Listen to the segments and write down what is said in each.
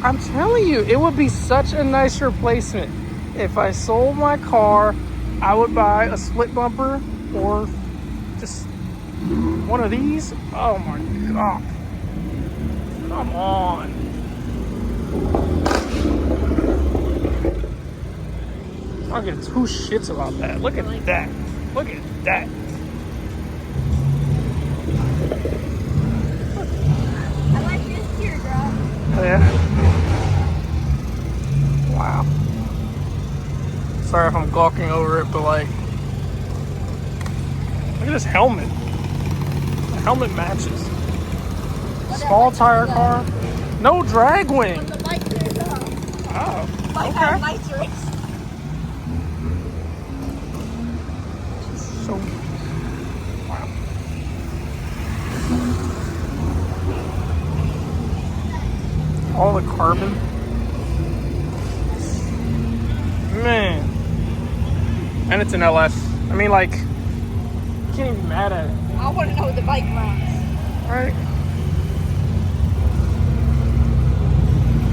I'm telling you, it would be such a nice replacement. If I sold my car, I would buy a split bumper or just one of these. Oh my God. Come on. I don't give two shits about that. Look at that. Look at that. I like this teardrop. Oh, yeah. Wow. Sorry if I'm gawking over it, but like, look at this helmet. The helmet matches. Small tire car. No drag wing. The lights are Oh, okay. okay. Nicer. So, wow. All the carbon. Man. And it's an LS. I mean, like, you can't even be mad at it. I want to know what the bike runs. Right?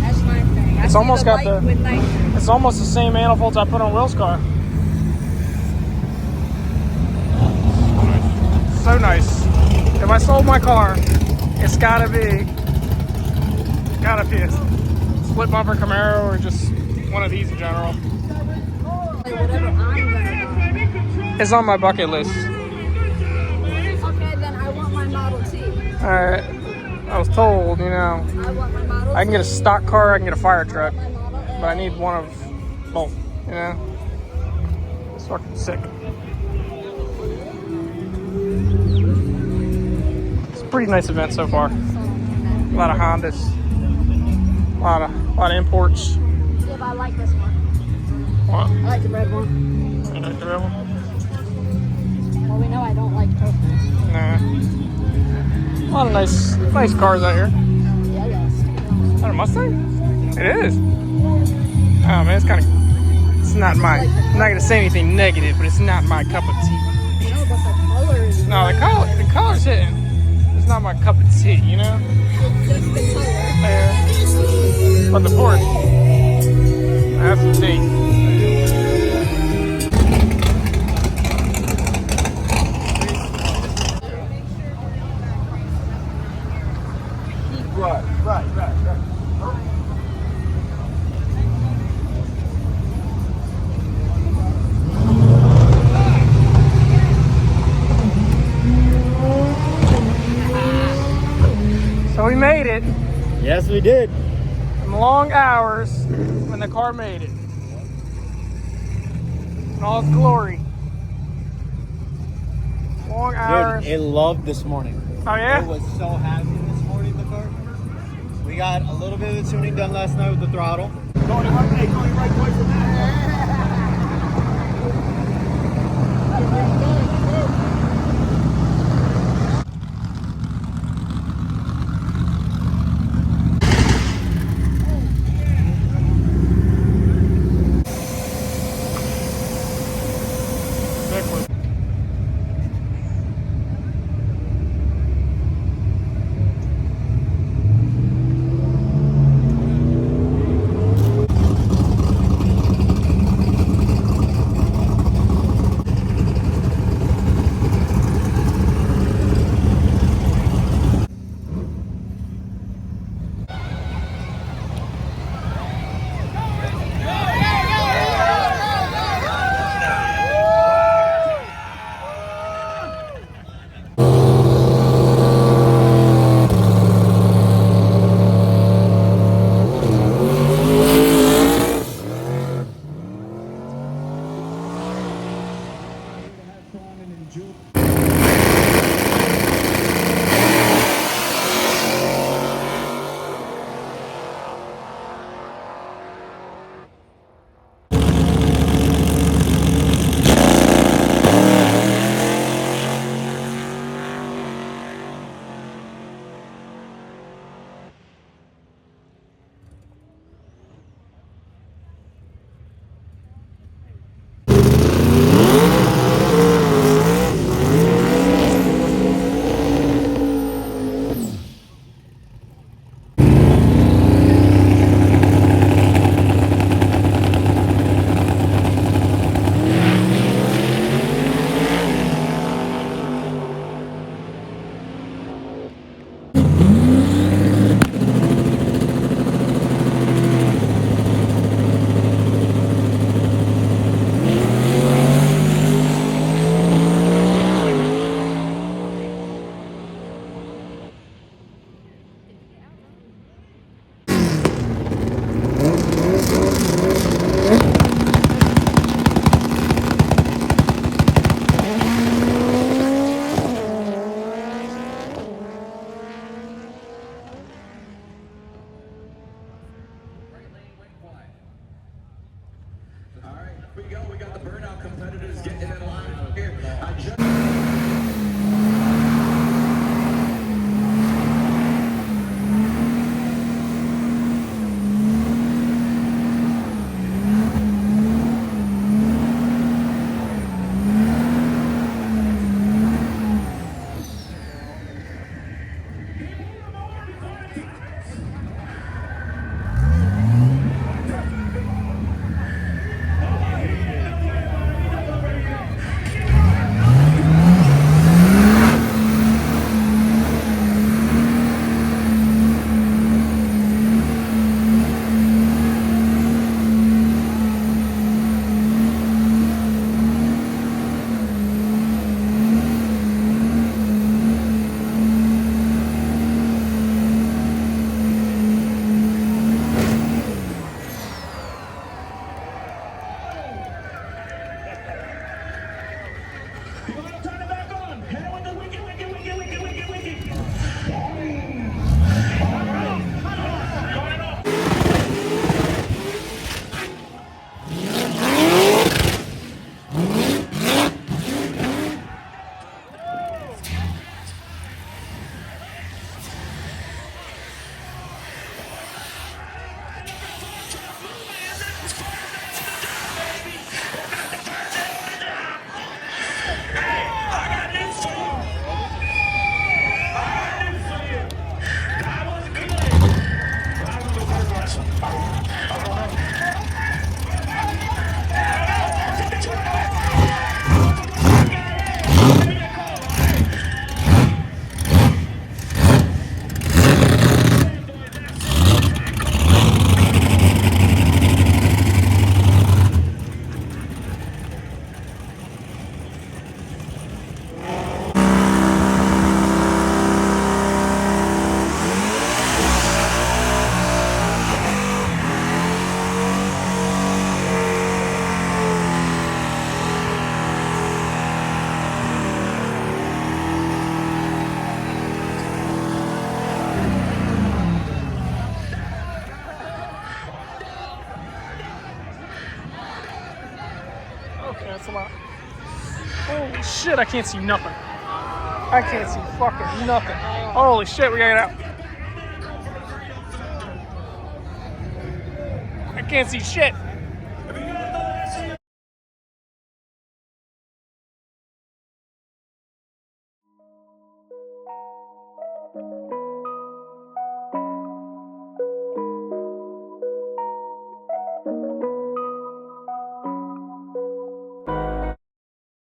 That's my thing. It's almost got the. With nicer. It's almost the same manifolds I put on Will's car. So nice. If I sold my car, it's gotta be a split bumper Camaro or just one of these in general. Whatever I'm gonna It's on my bucket list. do. Okay, then I want my Model T. Alright. I was told, you know, I want my Model T. I can get a stock car, I can get a fire truck, My Model A. but I need one of both, you know? It's fucking sick. It's a pretty nice event so far. A lot of Hondas. A lot of imports. Yeah, but I like this one. What? I like the red one. You like the red one? Well, we know I don't like purple. Nah. A lot of nice cars out here. Yeah, yes. Is that a Mustang? It is. Oh man, it's kind of. It's not my. I'm not gonna say anything negative, but it's not my cup of tea. No, but the color is. No, the color's hitting. It's not my cup of tea, you know. It's just the color. Yeah. But the Porsche, that's the tea. Right. So we made it. Yes, we did. Some long hours when the car made it. In all its glory. Long hours. Dude, it loved this morning. Oh yeah? It was so happy this morning, the car. We got a little bit of the tuning done last night with the throttle. Going right way from that. Okay, that's a lot. Holy shit, I can't see nothing. I can't see fucking nothing. Holy shit, we gotta get out. I can't see shit.